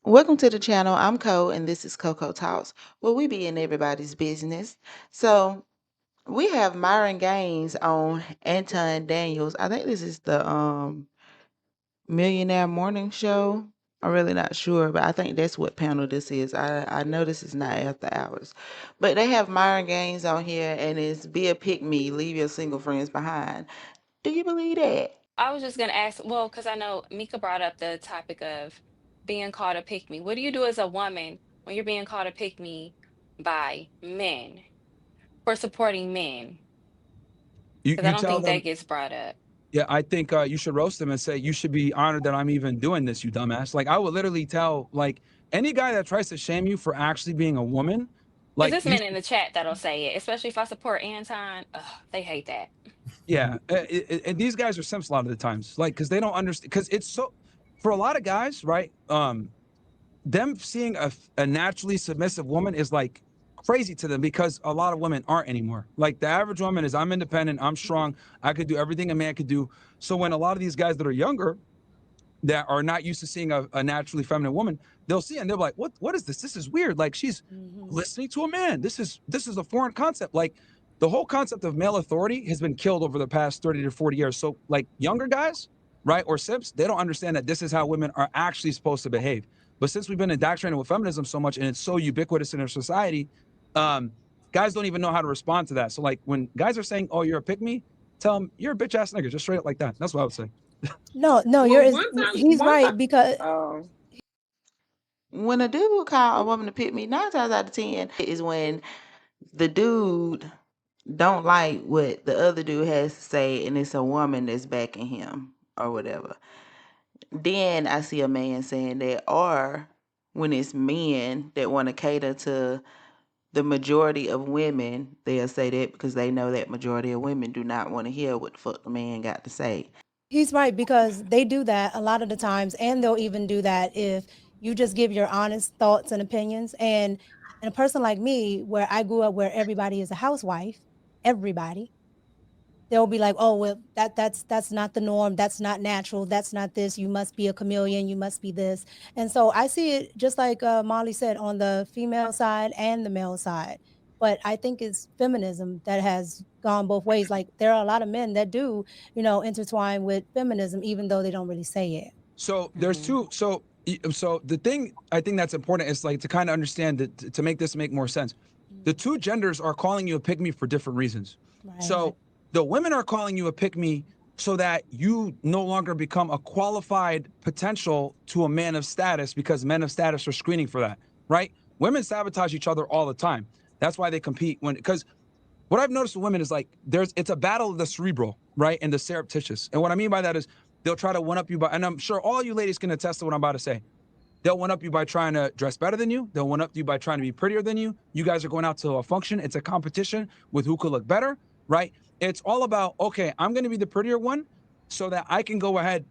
Welcome to the channel. I'm Co, and this is Coco Talks, where we be in everybody's business. So we have Myron Gaines on Anton Daniels. I think this is the Millionaire Morning Show. I'm really not sure, but I think that's what panel this is. I know this is not after hours, but they have Myron Gaines on here, and it's be a pick me, leave your single friends behind. Do you believe that? I was just gonna ask, well, because I know Mika brought up the topic of being called a pick me. What do you do as a woman when you're being called a pick me by men for supporting men? Because I You don't tell think that them, gets brought up. yeah, I think you should roast them and say you should be honored that I'm even doing this, you dumbass. Like I would literally tell like any guy that tries to shame you for actually being a woman, Because like there's men in the chat that'll say it, especially if I support Anton. Ugh, they hate that. yeah, and these guys are simps a lot of the times, like because they don't understand because it's so for a lot of guys, right? Them seeing a naturally submissive woman is like crazy to them because a lot of women aren't anymore. Like the average woman is, I'm independent, I'm strong, I could do everything a man could do. So when a lot of these guys that are younger that are not used to seeing a naturally feminine woman, they'll see it and they're like, what is this? This is weird. Like she's listening to a man. This is a foreign concept. Like the whole concept of male authority has been killed over the past 30 to 40 years. So like younger guys, right, or simps, they don't understand that this is how women are actually supposed to behave. But since we've been indoctrinated with feminism so much and it's so ubiquitous in our society, um, guys don't even know how to respond to that. So like when guys are saying, "Oh, you're a pick me," tell them you're a bitch ass nigga, just straight up like that. That's what I would say. No, no, Well, one time, he's one time, right because um, When a dude call a woman to pick me, 9 times out of 10 is when the dude don't like what the other dude has to say and it's a woman that's backing him or whatever. Then I see a man saying that, or when it's men that want to cater to the majority of women, they'll say that because they know that majority of women do not want to hear what the fuck the man got to say. he's right because they do that a lot of the times, and they'll even do that if you just give your honest thoughts and opinions. And a person like me, where I grew up, where everybody is a housewife, everybody, they'll be like, "Oh, well, that's not the norm. That's not natural. That's not this. You must be a chameleon. You must be this." And so I see it just like Molly said on the female side and the male side. But I think it's feminism that has gone both ways. Like there are a lot of men that do, intertwine with feminism, even though they don't really say it. So there's Mm-hmm. two. So the thing I think that's important is like to kind of understand that to make this make more sense. The two genders are calling you a pick me for different reasons. Right. So the women are calling you a pick me so that you no longer become a qualified potential to a man of status because men of status are screening for that, right? Women sabotage each other all the time. That's why they compete when because what I've noticed with women is like it's a battle of the cerebral, right, and the surreptitious. And what I mean by that is they'll try to one up you by, and I'm sure all you ladies can attest to what I'm about to say. They'll one up you by trying to dress better than you. They'll one up you by trying to be prettier than you. You guys are going out to a function. It's a competition with who could look better, right? It's all about, okay, I'm going to be the prettier one so that I can go ahead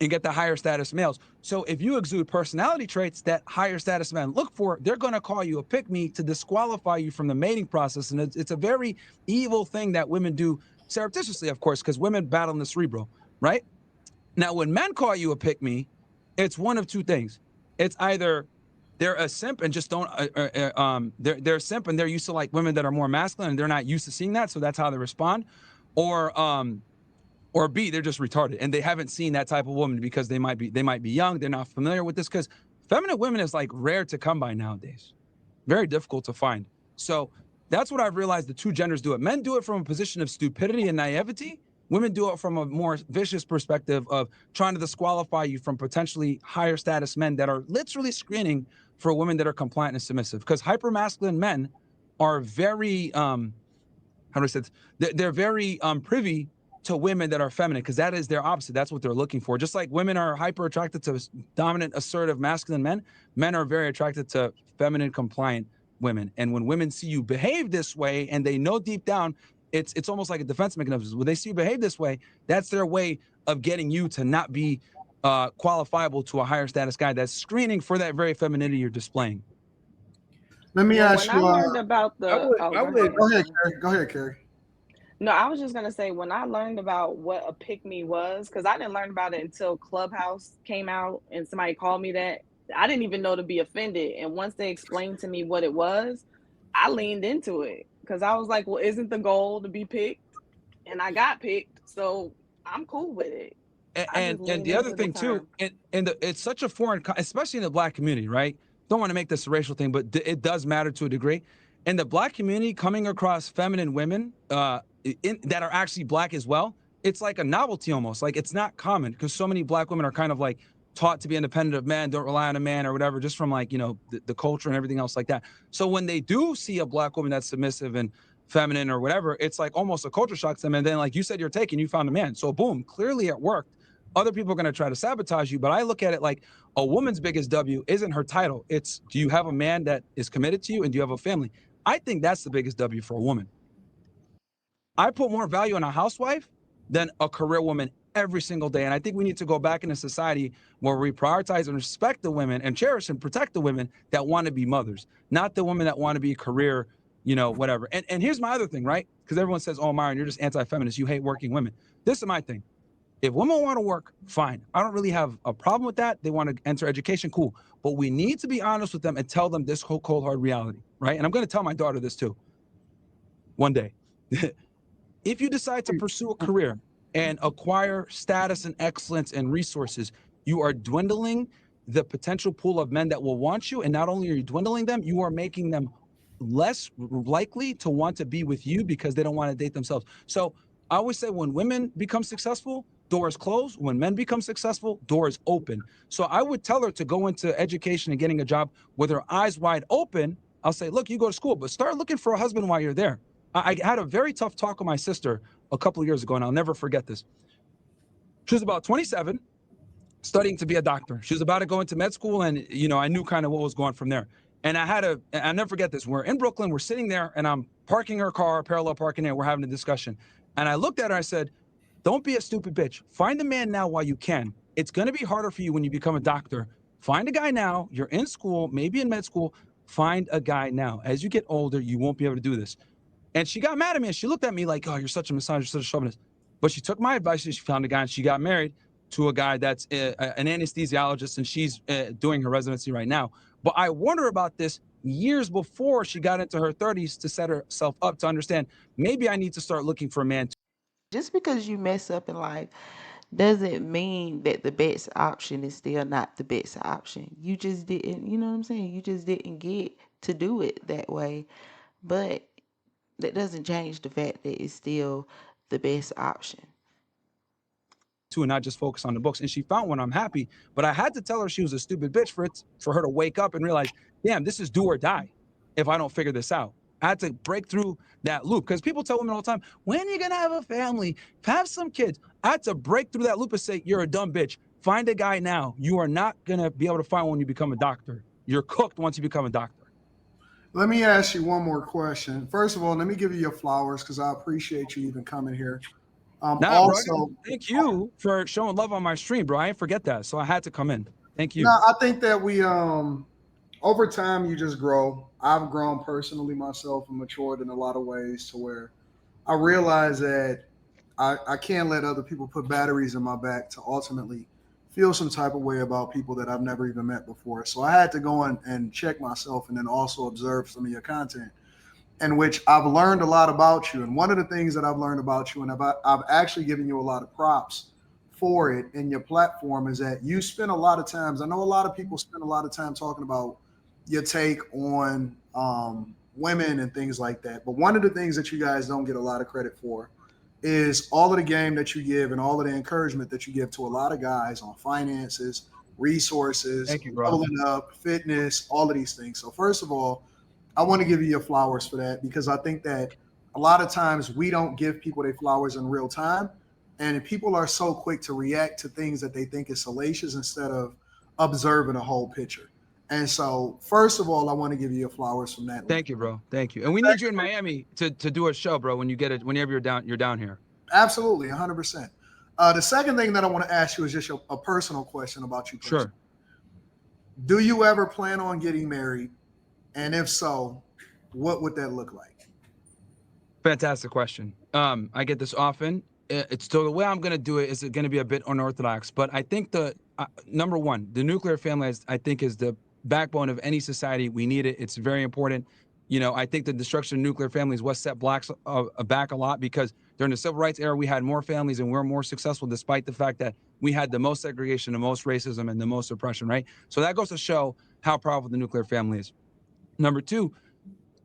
and get the higher status males. So if you exude personality traits that higher status men look for, they're going to call you a pick me to disqualify you from the mating process. And it's a very evil thing that women do surreptitiously, of course, because women battle in the cerebral, right? Now, when men call you a pick me, it's one of two things. It's either they're a simp and just don't, they're a simp and they're used to like women that are more masculine and they're not used to seeing that. So that's how they respond. Or, or B, they're just retarded and they haven't seen that type of woman because they might be young, they're not familiar with this because feminine women is like rare to come by nowadays, very difficult to find. So that's what I've realized the two genders do it. Men do it from a position of stupidity and naivety. Women do it from a more vicious perspective of trying to disqualify you from potentially higher status men that are literally screening for women that are compliant and submissive. Because hypermasculine men are very how do I say this? They're very privy to women that are feminine because that is their opposite. That's what they're looking for. Just like women are hyper attracted to dominant, assertive, masculine men, men are very attracted to feminine, compliant women. And when women see you behave this way, and they know deep down, it's almost like a defense mechanism. When they see you behave this way, that's their way of getting you to not be qualifiable to a higher status guy that's screening for that very femininity you're displaying. Let me well, when ask I you. learned about I the, would, oh, I go would, ahead. Go ahead, Carrie. Go ahead, Carrie. No, I was just gonna say when I learned about what a pick me was, because I didn't learn about it until Clubhouse came out and somebody called me that. I didn't even know to be offended. And once they explained to me what it was, I leaned into it because I was like, well, isn't the goal to be picked? And I got picked. So I'm cool with it. I just And leaned the other into the thing too, term. it's such a foreign, especially in the black community, right? Don't want to make this a racial thing, but it does matter to a degree. In the black community, coming across feminine women that are actually black as well, it's like a novelty almost. Like it's not common because so many black women are kind of like taught to be independent of men, don't rely on a man or whatever, just from like, the culture and everything else like that. So when they do see a black woman that's submissive and feminine or whatever, it's like almost a culture shock to them. And then, like you said, you're taken, you found a man. So boom, clearly it worked. Other people are going to try to sabotage you, but I look at it like a woman's biggest W isn't her title. It's, do you have a man that is committed to you and do you have a family? I think that's the biggest W for a woman. I put more value on a housewife than a career woman every single day. And I think we need to go back in a society where we prioritize and respect the women and cherish and protect the women that want to be mothers, not the women that want to be career, whatever. And here's my other thing, right? Because everyone says, oh, Myron, you're just anti-feminist. You hate working women. This is my thing. If women want to work, fine. I don't really have a problem with that. They want to enter education, cool. But we need to be honest with them and tell them this whole cold hard reality, right? And I'm going to tell my daughter this too one day. If you decide to pursue a career and acquire status and excellence and resources, you are dwindling the potential pool of men that will want you. And not only are you dwindling them, you are making them less likely to want to be with you because they don't want to date themselves. So I always say when women become successful, doors close. When men become successful, doors open. So I would tell her to go into education and getting a job with her eyes wide open. I'll say, look, you go to school, but start looking for a husband while you're there. I had a very tough talk with my sister a couple of years ago, and I'll never forget this. She was about 27, studying to be a doctor. She was about to go into med school, and I knew kind of what was going from there. And I'll never forget this. We're in Brooklyn, we're sitting there, and I'm parking her car, parallel parking there. We're having a discussion. And I looked at her, I said, don't be a stupid bitch. Find a man now while you can. It's going to be harder for you when you become a doctor. Find a guy now. You're in school, maybe in med school. Find a guy now. As you get older, you won't be able to do this. And she got mad at me and she looked at me like, oh, you're such a misogynist, you're such a chauvinist. But she took my advice and she found a guy and she got married to a guy that's an anesthesiologist and she's doing her residency right now. But I warned her about this years before she got into her 30s to set herself up to understand maybe I need to start looking for a man. Just because you mess up in life doesn't mean that the best option is still not the best option. You just didn't, you know what I'm saying? You just didn't get to do it that way. But that doesn't change the fact that it's still the best option. And not just focus on the books. And she found one. I'm happy, but I had to tell her she was a stupid bitch for her to wake up and realize, damn, this is do or die if I don't figure this out. I had to break through that loop because people tell women all the time, when are you gonna have a family? Have some kids. I had to break through that loop and say, you're a dumb bitch. Find a guy now. You are not gonna be able to find one when you become a doctor. You're cooked once you become a doctor. Let me ask you one more question. First of all, let me give you your flowers because I appreciate you even coming here. Nah, Also, bro, thank you for showing love on my stream, bro. I didn't forget that, so I had to come in. Thank you. no, I think that we over time you just grow. I've grown personally myself and matured in a lot of ways to where I realize that I can't let other people put batteries in my back to ultimately feel some type of way about people that I've never even met before. So I had to go and check myself and then also observe some of your content in which I've learned a lot about you. And one of the things that I've learned about you, and I've actually given you a lot of props for it in your platform, is that you spend a lot of times. I know a lot of people spend a lot of time talking about your take on women and things like that. But one of the things that you guys don't get a lot of credit for is all of the game that you give and all of the encouragement that you give to a lot of guys on finances, resources, Thank you, bro. leveling up, fitness, all of these things. So first of all, I want to give you your flowers for that because I think that a lot of times we don't give people their flowers in real time. And people are so quick to react to things that they think is salacious instead of observing a whole picture. And so, first of all, I want to give you your flowers from that. Thank you, bro. Thank you. And we need you in Miami to do a show, bro. When you get it, whenever you're down here. Absolutely, 100%. The second thing that I want to ask you is just a personal question about you personally. Sure. Do you ever plan on getting married? And if so, what would that look like? Fantastic question. I get this often. It's so the way I'm going to do it is going to be a bit unorthodox, but I think number one, the nuclear family, I think, is the backbone of any society. We need it. It's very important. I think the destruction of nuclear families was set blacks back a lot, because during the civil rights era, we had more families and we're more successful, despite the fact that we had the most segregation, the most racism, and the most oppression, right? So that goes to show how powerful the nuclear family is. Number two,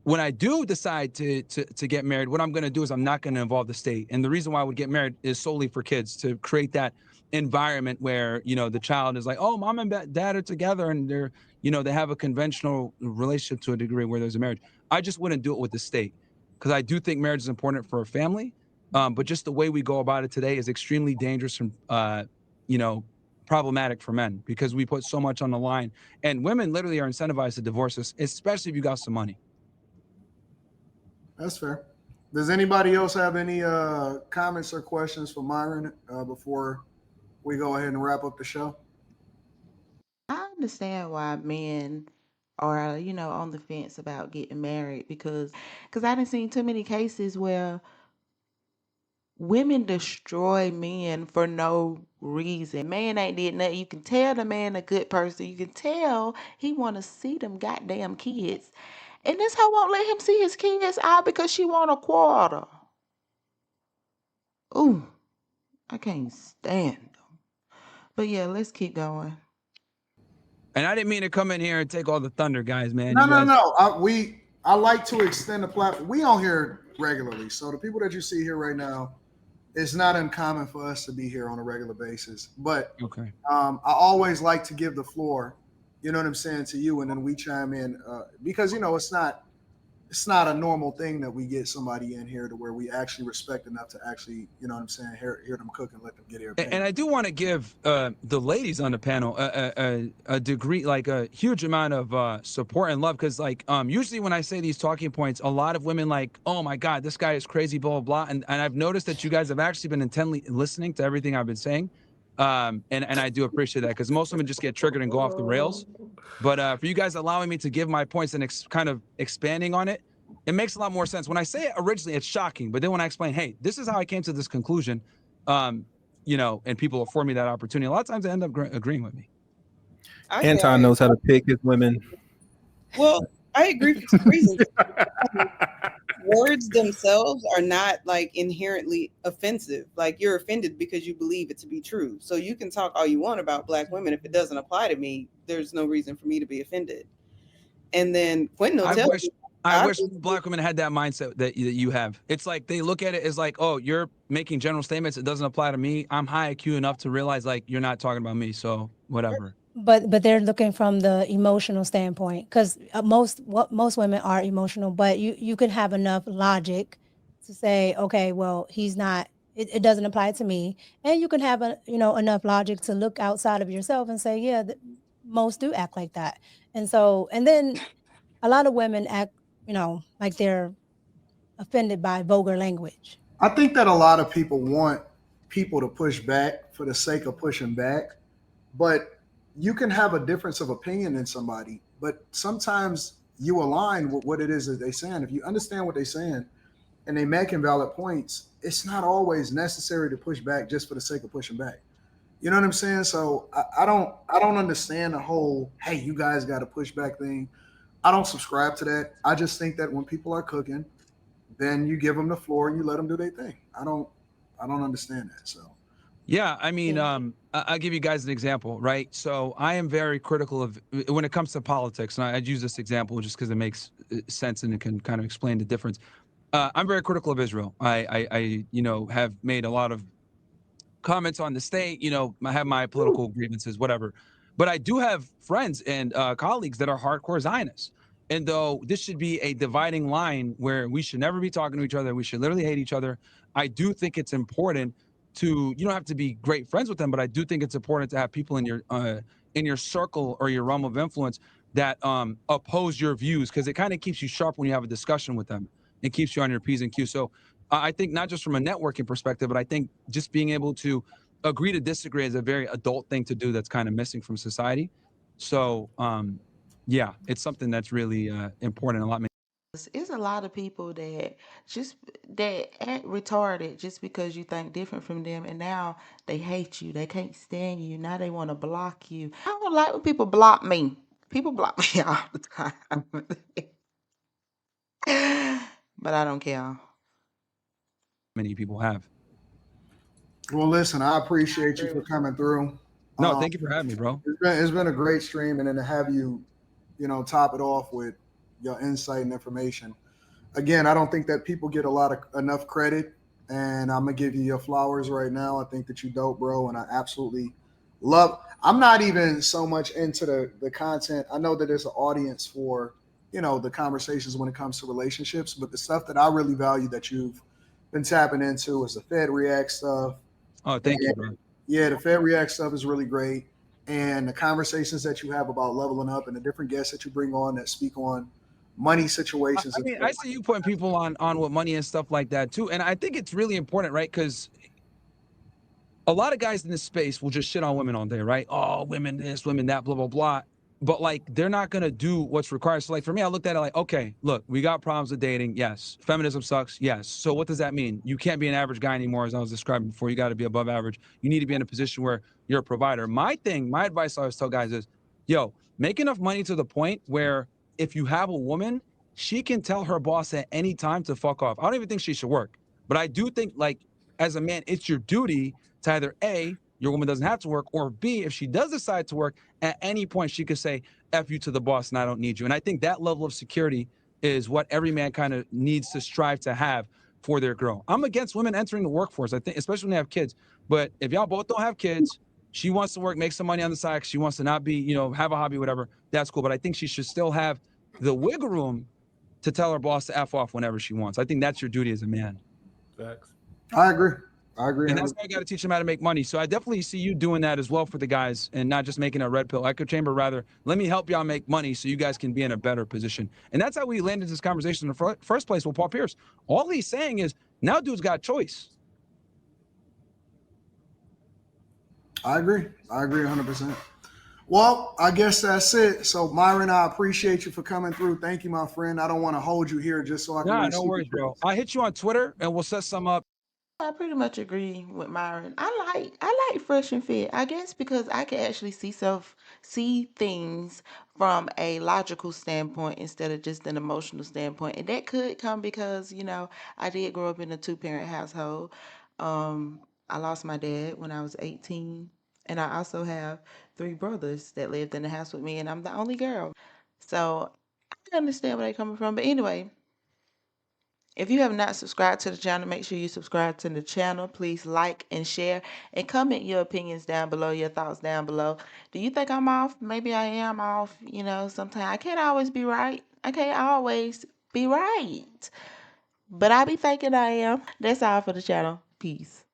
when I do decide to get married, what I'm going to do is I'm not going to involve the state. And the reason why I would get married is solely for kids, to create that environment where, the child is like, oh, mom and dad are together, and they have a conventional relationship to a degree where there's a marriage. I just wouldn't do it with the state, because I do think marriage is important for a family. But just the way we go about it today is extremely dangerous and, problematic for men, because we put so much on the line, and women literally are incentivized to divorce us, especially if you got some money. That's fair. Does anybody else have any comments or questions for Myron before we go ahead and wrap up the show? I understand why men are, on the fence about getting married, because I done seen too many cases where women destroy men for no reason. Man ain't did nothing. You can tell the man a good person. You can tell he want to see them goddamn kids. And this hoe won't let him see his kids all because she want a quarter. Ooh, I can't stand them. But yeah, let's keep going. And I didn't mean to come in here and take all the thunder, guys, man. No, You no, guys. no. I like to extend the platform. We on here regularly, so the people that you see here right now, it's not uncommon for us to be here on a regular basis. But Okay. I always like to give the floor, you know what I'm saying, to you, and then we chime in because it's not a normal thing that we get somebody in here to where we actually respect enough to actually, you know what I'm saying, hear them cook and let them get their And opinion. I do want to give the ladies on the panel a degree, like a huge amount of support and love, because usually when I say these talking points, a lot of women like, oh my God, this guy is crazy, blah, blah, blah. And I've noticed that you guys have actually been intently listening to everything I've been saying. And I do appreciate that, because most women just get triggered and go off the rails. But for you guys allowing me to give my points and kind of expanding on it, it makes a lot more sense. When I say it originally, it's shocking. But then when I explain, hey, this is how I came to this conclusion, um, and people afford me that opportunity, a lot of times they end up agreeing with me. Anton knows how to pick his women. Well, I agree for two reasons. Words themselves are not like inherently offensive. Like, you're offended because you believe it to be true. So you can talk all you want about Black women. If it doesn't apply to me, there's no reason for me to be offended. And then Quentin will tell you, I wish Black women had that mindset that you have. It's like they look at it as like, oh, you're making general statements. It doesn't apply to me. I'm high IQ enough to realize like you're not talking about me. So whatever. But they're looking from the emotional standpoint, because most women are emotional, but you could have enough logic to say, okay, well, he's not. It doesn't apply to me, and you can have enough logic to look outside of yourself and say, yeah, most do act like that, and then a lot of women act, like they're offended by vulgar language. I think that a lot of people want people to push back for the sake of pushing back, but you can have a difference of opinion in somebody, but sometimes you align with what it is that they're saying. If you understand what they're saying and they making valid points, it's not always necessary to push back just for the sake of pushing back. You know what I'm saying? So I don't understand the whole hey, you guys got to push back thing. I don't subscribe to that. I just think that when people are cooking, then you give them the floor and you let them do their thing. I don't understand that. So Yeah, I mean, Yeah. I'll give you guys an example, right? So I am very critical of when it comes to politics, and I'd use this example just because it makes sense and it can kind of explain the difference. I'm very critical of Israel. I have made a lot of comments on the state. I have my political grievances, whatever. But I do have friends and colleagues that are hardcore Zionists. And though this should be a dividing line where we should never be talking to each other, we should literally hate each other. I do think it's important to, you don't have to be great friends with them, but I do think it's important to have people in your circle or your realm of influence that oppose your views, because it kind of keeps you sharp when you have a discussion with them. It keeps you on your P's and Q's. So I think not just from a networking perspective, but I think just being able to agree to disagree is a very adult thing to do that's kind of missing from society. So yeah, it's something that's really important a lot. It's a lot of people that just that act retarded just because you think different from them, and now they hate you. They can't stand you. Now they want to block you. I don't like when people block me. People block me all the time, but I don't care. Many people have. Well, listen, I I appreciate you agree for with you. coming through. No, Um, thank you for having me, bro. it's been a great stream, and then to have you, top it off with your insight and information. Again, I don't think that people get a lot of enough credit, and I'm gonna give you your flowers right now. I think that you dope, bro, and I absolutely love. I'm not even so much into the content. I know that there's an audience for the conversations when it comes to relationships, but the stuff that I really value that you've been tapping into is the Fed React stuff. Oh, And thank you, bro. yeah, the Fed React stuff is really great, and the conversations that you have about leveling up and the different guests that you bring on that speak on money situations I and mean, stuff. I see you putting people on with money and stuff like that too, and I think it's really important, right? Because a lot of guys in this space will just shit on women all day, right? Oh, women this, women that, blah, blah, blah. But like, they're not going to do what's required. So like, for me, I looked at it like, okay, look, we got problems with dating. Yes. Feminism sucks. Yes. So what does that mean? You can't be an average guy anymore, as I was describing before. You got to be above average. You need to be in a position where you're a provider. My advice I always tell guys is, yo, make enough money to the point where if you have a woman, she can tell her boss at any time to fuck off. I don't even think she should work. But I do think, like, as a man, it's your duty to either A, your woman doesn't have to work, or B, if she does decide to work, at any point she could say, F you to the boss and I don't need you. And I think that level of security is what every man kind of needs to strive to have for their girl. I'm against women entering the workforce, I think, especially when they have kids. But if y'all both don't have kids, she wants to work, make some money on the side, she wants to not be, have a hobby, whatever, that's cool. But I think she should still have the wiggle room to tell her boss to F off whenever she wants. I think that's your duty as a man. Facts. I agree. I agree. And 100. that's why I got to teach them how to make money. So I definitely see you doing that as well for the guys and not just making a red pill echo chamber. Rather, let me help y'all make money so you guys can be in a better position. And that's how we landed this conversation in the first place with Paul Pierce. All he's saying is now dude's got choice. I agree. I agree 100%. Well, I guess that's it. So, Myron, I appreciate you for coming through. Thank you, my friend. I don't want to hold you here just so I can Nah, read no super worries, bro. chats. I'll hit you on Twitter and we'll set some up. I pretty much agree with Myron. I like Fresh and Fit. I guess because I can actually see things from a logical standpoint instead of just an emotional standpoint. And that could come because, I did grow up in a two-parent household. I lost my dad when I was 18, and I also have three brothers that lived in the house with me, and I'm the only girl. So I understand where they're coming from. But anyway, if you have not subscribed to the channel, make sure you subscribe to the channel. Please like and share and comment your opinions down below, your thoughts down below. Do you think I'm off? Maybe I am off. Sometimes I can't always be right. I can't always be right. But I be thinking I am. That's all for the channel. Peace.